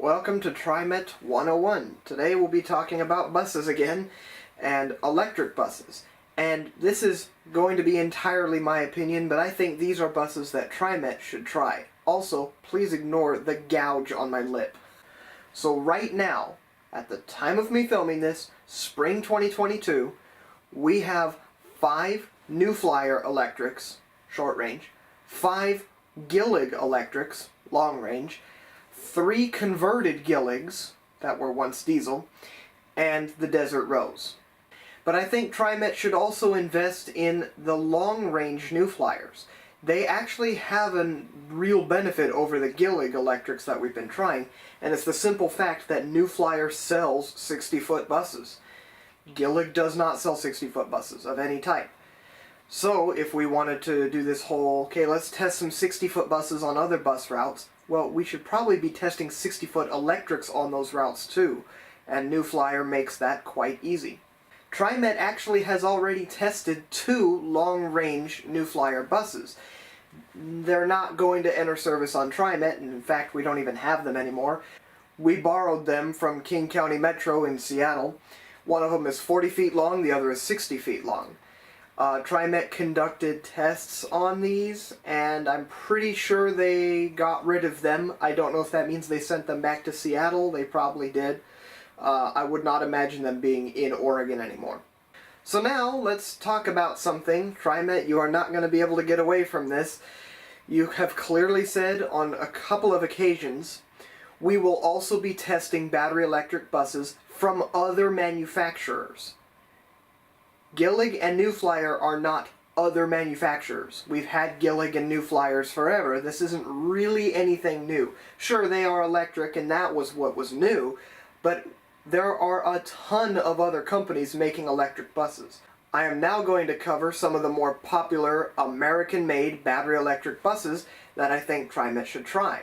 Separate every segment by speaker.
Speaker 1: Welcome to Trimet 101. Today we'll be talking about buses again, and electric buses. And this is going to be entirely my opinion, but I think these are buses that Trimet should try. Also, please ignore the gouge on my lip. So right now, at the time of me filming this, spring 2022, we have 5 New Flyer electrics, short range, 5 Gillig electrics, long range, 3 converted Gilligs that were once diesel, and the Desert Rose. But I think Trimet should also invest in the long-range New Flyers. They actually have a real benefit over the Gillig electrics that we've been trying, and it's the simple fact that New Flyer sells 60-foot buses. Gillig does not sell 60-foot buses of any type. So if we wanted to do this whole, okay, let's test some 60-foot buses on other bus routes, well, we should probably be testing 60-foot electrics on those routes too, and New Flyer makes that quite easy. Trimet actually has already tested 2 long-range New Flyer buses. They're not going to enter service on Trimet, and in fact we don't even have them anymore. We borrowed them from King County Metro in Seattle. One of them is 40 feet long, the other is 60 feet long. Trimet conducted tests on these, and I'm pretty sure they got rid of them. I don't know if that means they sent them back to Seattle. They probably did. I would not imagine them being in Oregon anymore. So now, let's talk about something. Trimet, you are not going to be able to get away from this. You have clearly said on a couple of occasions, we will also be testing battery electric buses from other manufacturers. Gillig and New Flyer are not other manufacturers. We've had Gillig and New Flyers forever. This isn't really anything new. Sure, they are electric, and that was what was new, but there are a ton of other companies making electric buses. I am now going to cover some of the more popular American-made battery electric buses that I think Trimet should try.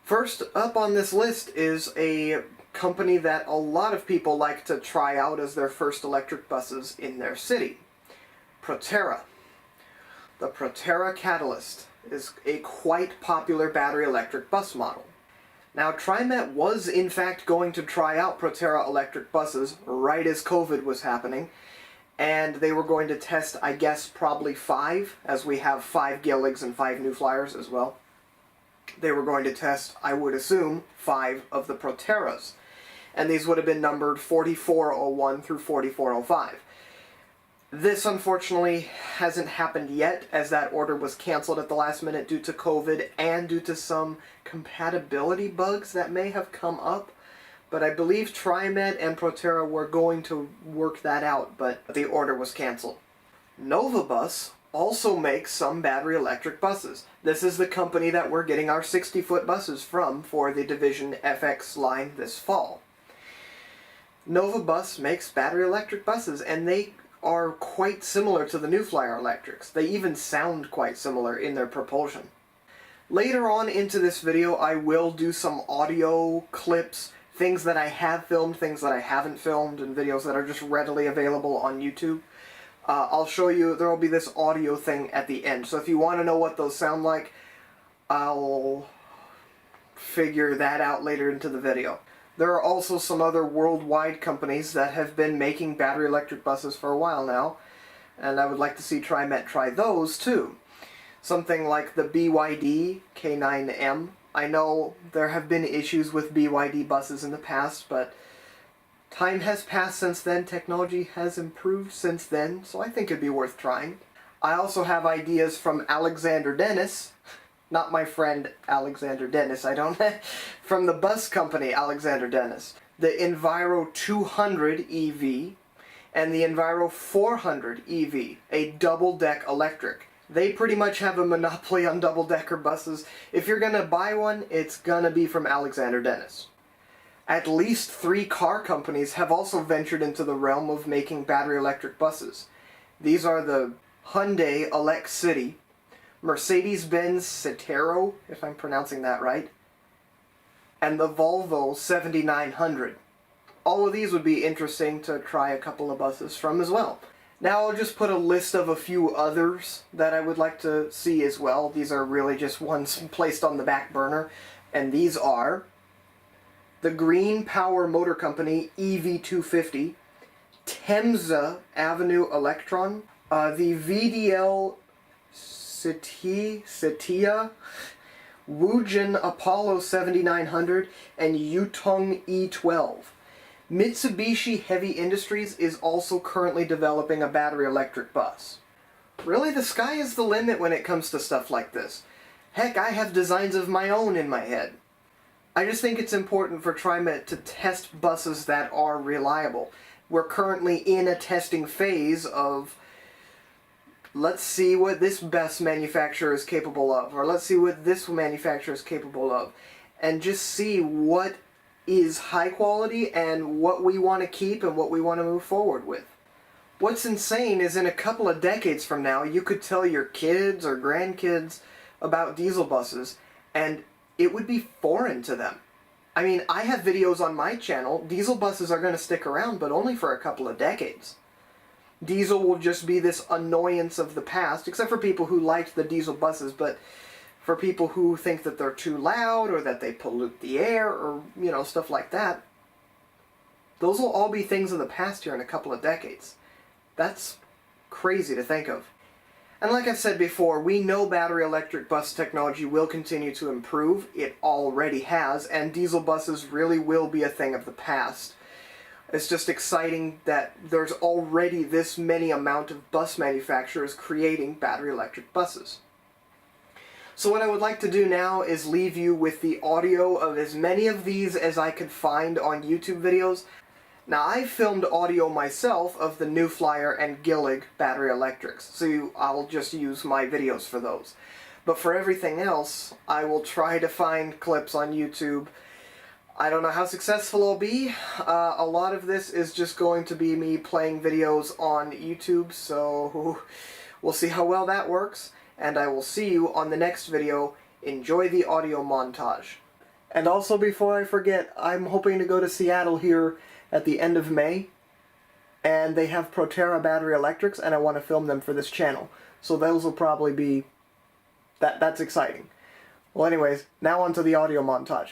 Speaker 1: First up on this list is a company that a lot of people like to try out as their first electric buses in their city. Proterra. The Proterra Catalyst is a quite popular battery electric bus model. Now, Trimet was in fact going to try out Proterra electric buses right as COVID was happening, and they were going to test, I guess, probably 5, as we have 5 Gilligs and 5 New Flyers as well. They were going to test, I would assume, 5 of the Proterras, and these would have been numbered 4401 through 4405. This, unfortunately, hasn't happened yet, as that order was canceled at the last minute due to COVID and due to some compatibility bugs that may have come up. But I believe Trimet and Proterra were going to work that out, but the order was canceled. NovaBus also makes some battery electric buses. This is the company that we're getting our 60-foot buses from for the Division FX line this fall. NovaBus makes battery electric buses, and they are quite similar to the New Flyer electrics. They even sound quite similar in their propulsion. Later on into this video, I will do some audio clips, things that I have filmed, things that I haven't filmed, and videos that are just readily available on YouTube. I'll show you, there will be this audio thing at the end, so if you want to know what those sound like, I'll figure that out later into the video. There are also some other worldwide companies that have been making battery electric buses for a while now, and I would like to see Trimet try those too. Something like the BYD K9M. I know there have been issues with BYD buses in the past, but time has passed since then, technology has improved since then, so I think it'd be worth trying. I also have ideas from Alexander Dennis, not my friend Alexander Dennis, from the bus company Alexander Dennis. The Enviro 200 EV and the Enviro 400 EV, a double-deck electric. They pretty much have a monopoly on double-decker buses. If you're gonna buy one, it's gonna be from Alexander Dennis. At least 3 car companies have also ventured into the realm of making battery electric buses. These are the Hyundai ElecCity, Mercedes-Benz Citaro, if I'm pronouncing that right, and the Volvo 7900. All of these would be interesting to try a couple of buses from as well. Now I'll just put a list of a few others that I would like to see as well. These are really just ones placed on the back burner, and these are the Green Power Motor Company EV250, Temza Avenue Electron, the VDL Setia, Woojin Apollo 7900, and Yutong E12. Mitsubishi Heavy Industries is also currently developing a battery electric bus. Really, the sky is the limit when it comes to stuff like this. Heck, I have designs of my own in my head. I just think it's important for Trimet to test buses that are reliable. We're currently in a testing phase of, let's see what this bus manufacturer is capable of, or let's see what this manufacturer is capable of, and just see what is high quality and what we want to keep and what we want to move forward with. What's insane is in a couple of decades from now, you could tell your kids or grandkids about diesel buses, and it would be foreign to them. I mean, I have videos on my channel. Diesel buses are going to stick around, but only for a couple of decades. Diesel will just be this annoyance of the past, except for people who liked the diesel buses, but for people who think that they're too loud or that they pollute the air or, you know, stuff like that, those will all be things of the past here in a couple of decades. That's crazy to think of. And like I've said before, we know battery electric bus technology will continue to improve. It already has, and diesel buses really will be a thing of the past. It's just exciting that there's already this many amount of bus manufacturers creating battery electric buses. So what I would like to do now is leave you with the audio of as many of these as I could find on YouTube videos. Now, I filmed audio myself of the new Flyer and Gillig battery electrics, so I'll just use my videos for those. But for everything else, I will try to find clips on YouTube. I don't know how successful I'll be. A lot of this is just going to be me playing videos on YouTube, so we'll see how well that works, and I will see you on the next video. Enjoy the audio montage. And also, before I forget, I'm hoping to go to Seattle here at the end of May, and they have Proterra battery electrics, and I want to film them for this channel. So those will probably be... that's exciting. Well anyways, now onto the audio montage.